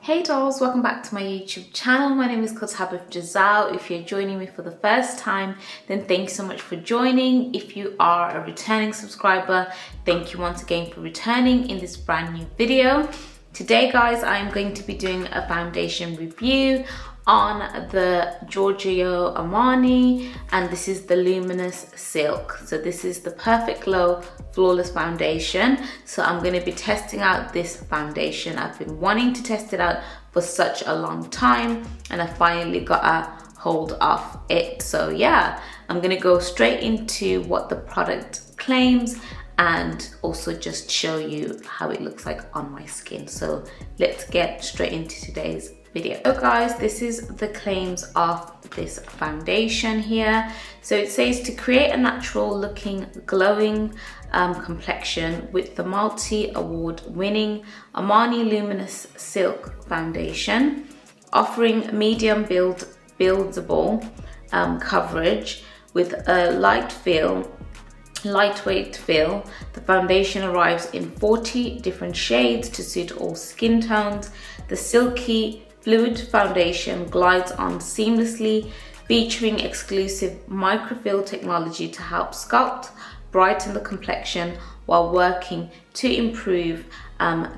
Hey dolls, welcome back to my YouTube channel. My name is 𝘠𝘪𝘥𝘰𝑠elle. If you're joining me for the first time, then thank you so much for joining. If you are a returning subscriber, thank you once again for returning in this brand new video. Today guys, I am going to be doing a foundation review on the Giorgio Armani, and this is the Luminous Silk. So this is the Perfect Glow Flawless Foundation. So I'm going to be testing out this foundation. I've been wanting to test it out for such a long time, and I finally got a hold of it. So yeah, I'm going to go straight into what the product claims and also just show you how it looks like on my skin. So let's get straight into today's video. So guys, this is the claims of this foundation here. So it says to create a natural looking glowing complexion with the multi-award winning Armani Luminous Silk Foundation, offering medium buildable coverage with a lightweight feel. The foundation arrives in 40 different shades to suit all skin tones. The silky fluid foundation glides on seamlessly, featuring exclusive microfill technology to help sculpt, brighten the complexion while working to improve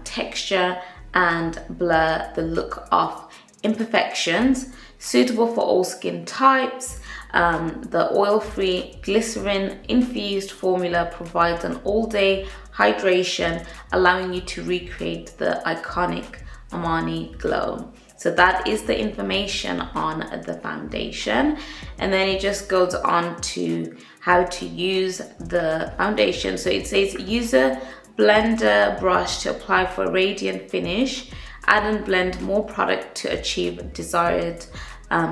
texture and blur the look of imperfections. Suitable for all skin types, the oil-free glycerin-infused formula provides an all-day hydration, allowing you to recreate the iconic Armani glow. So that is the information on the foundation, and then it just goes on to how to use the foundation. So it says use a blender brush to apply for a radiant finish. Add and blend more product to achieve desired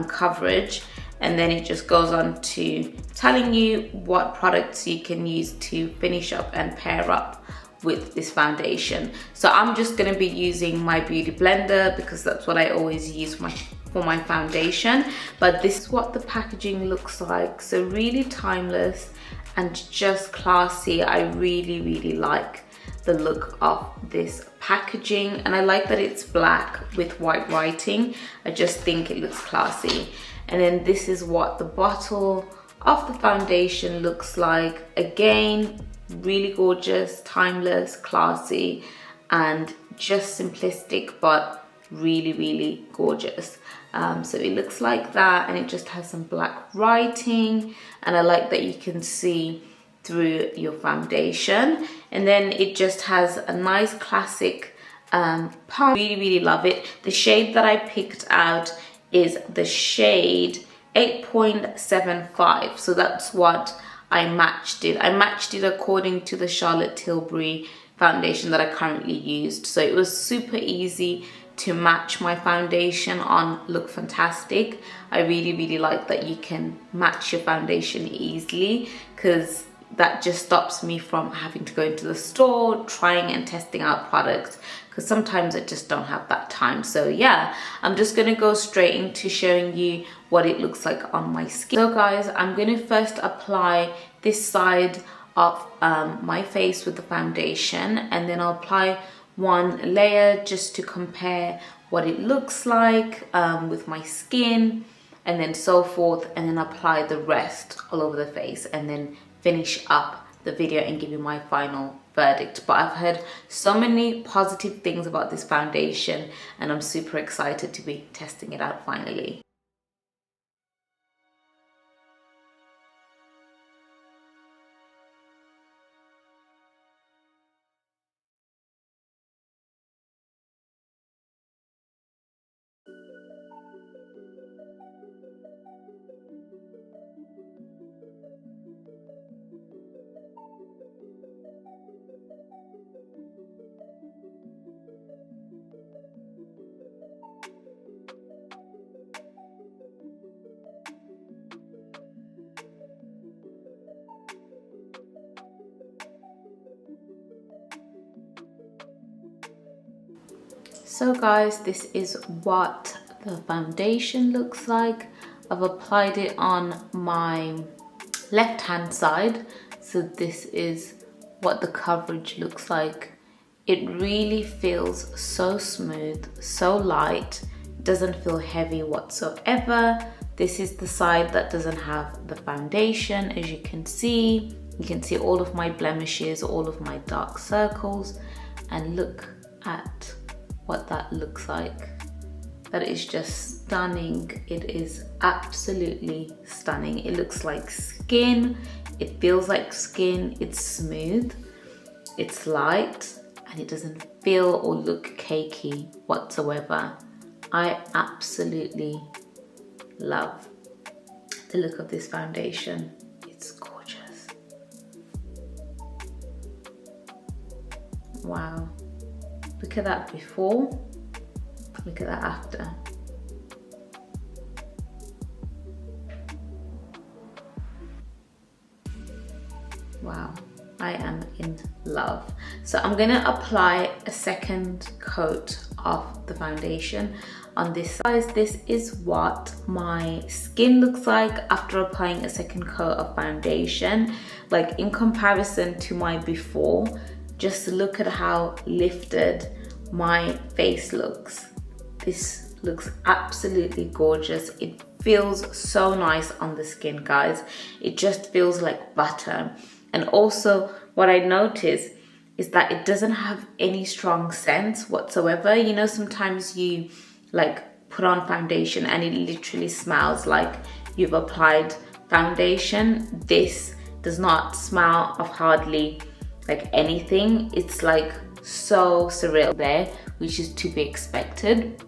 coverage, and then it just goes on to telling you what products you can use to finish up and pair up with this foundation. So I'm just going to be using my beauty blender because that's what I always use for my foundation. But this is what the packaging looks like. So really timeless and just classy. I really like the look of this packaging, and I like that it's black with white writing. I just think it looks classy. And then this is what the bottle of the foundation looks like. Again, really gorgeous, timeless, classy, and just simplistic, but really gorgeous. So it looks like that, and it just has some black writing, and I like that you can see through your foundation. And then it just has a nice classic pump. Really love it. The shade that I picked out is the shade 8.75. So that's what I matched it. I matched it according to the Charlotte Tilbury foundation that I currently used. So it was super easy to match my foundation on Look Fantastic. I really like that you can match your foundation easily, because that just stops me from having to go into the store, trying and testing out products, because sometimes I just don't have that time. So yeah, I'm just going to go straight into showing you what it looks like on my skin. So guys, I'm going to first apply this side of my face with the foundation, and then I'll apply one layer just to compare what it looks like with my skin, and then so forth, and then apply the rest all over the face, and then finish up the video and give you my final verdict. But I've heard so many positive things about this foundation, and I'm super excited to be testing it out finally. So guys, this is what the foundation looks like. I've applied it on my left hand side. So this is what the coverage looks like It really feels so smooth, so light, doesn't feel heavy whatsoever. This is the side that doesn't have the foundation. As you can see all of my blemishes, all of my dark circles, and look at what that looks like. That is just stunning. It is absolutely stunning. It looks like skin, it feels like skin, it's smooth, it's light, and it doesn't feel or look cakey whatsoever. I absolutely love the look of this foundation. It's gorgeous. Wow. Look at that before, look at that after. Wow, I am in love. So I'm gonna apply a second coat of the foundation on this. Guys, this is what my skin looks like after applying a second coat of foundation. Like, in comparison to my before, just look at how lifted my face looks. This looks absolutely gorgeous. It feels so nice on the skin, guys. It just feels like butter. And also what I notice is that it doesn't have any strong scents whatsoever. You know, sometimes you like put on foundation and it literally smells like you've applied foundation. This does not smell of hardly like anything. It's like so surreal there, which is to be expected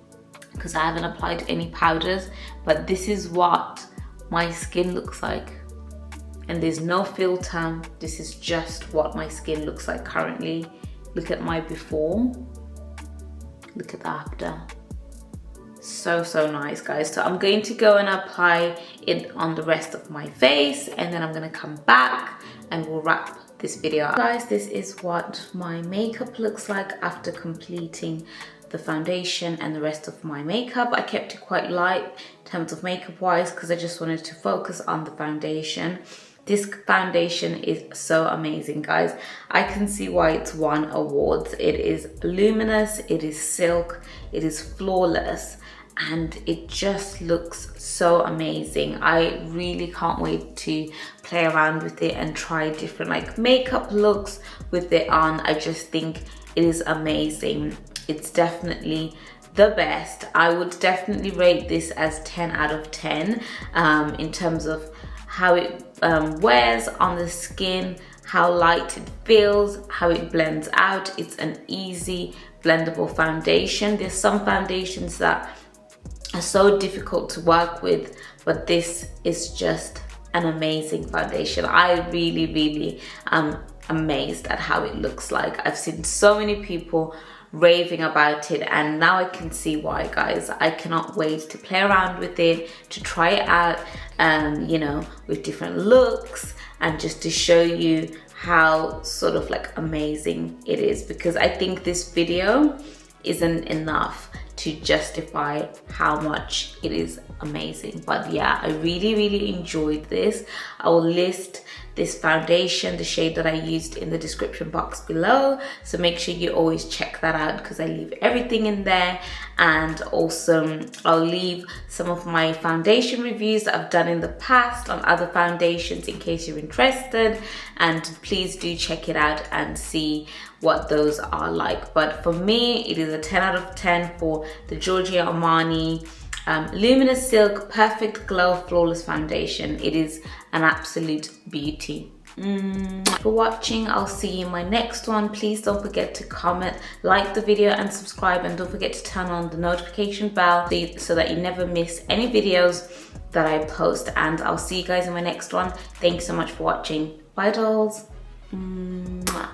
because I haven't applied any powders, but this is what my skin looks like. And there's no filter. This is just what my skin looks like currently. Look at my before, look at the after. So nice, guys. So I'm going to go and apply it on the rest of my face, and then I'm gonna come back and we'll wrap this video up. Guys, this is what my makeup looks like after completing the foundation and the rest of my makeup. I kept it quite light in terms of makeup wise because I just wanted to focus on the foundation. This foundation is so amazing, guys. I can see why it's won awards. It is luminous, it is silk, it is flawless, and it just looks so amazing. I really can't wait to play around with it and try different like makeup looks with it on. I just think it is amazing. It's definitely the best. I would definitely rate this as 10 out of 10 in terms of how it wears on the skin, how light it feels, how it blends out. It's an easy blendable foundation. There's some foundations that are so difficult to work with, but this is just an amazing foundation. I really am amazed at how it looks like. I've seen so many people raving about it, and now I can see why, guys. I cannot wait to play around with it, to try it out, you know, with different looks, and just to show you how sort of like amazing it is, because I think this video isn't enough to justify how much it is amazing. But yeah, I really enjoyed this. I will list this foundation, the shade that I used, in the description box below, so make sure you always check that out because I leave everything in there. And also I'll leave some of my foundation reviews that I've done in the past on other foundations in case you're interested, and please do check it out and see what those are like. But for me, it is a 10 out of 10 for the Giorgio Armani Luminous Silk Perfect Glow Flawless Foundation. It is an absolute beauty. For watching, I'll see you in my next one. Please don't forget to comment, like the video and subscribe, and don't forget to turn on the notification bell so that you never miss any videos that I post. And I'll see you guys in my next one. Thanks so much for watching. Bye, dolls. Mwah.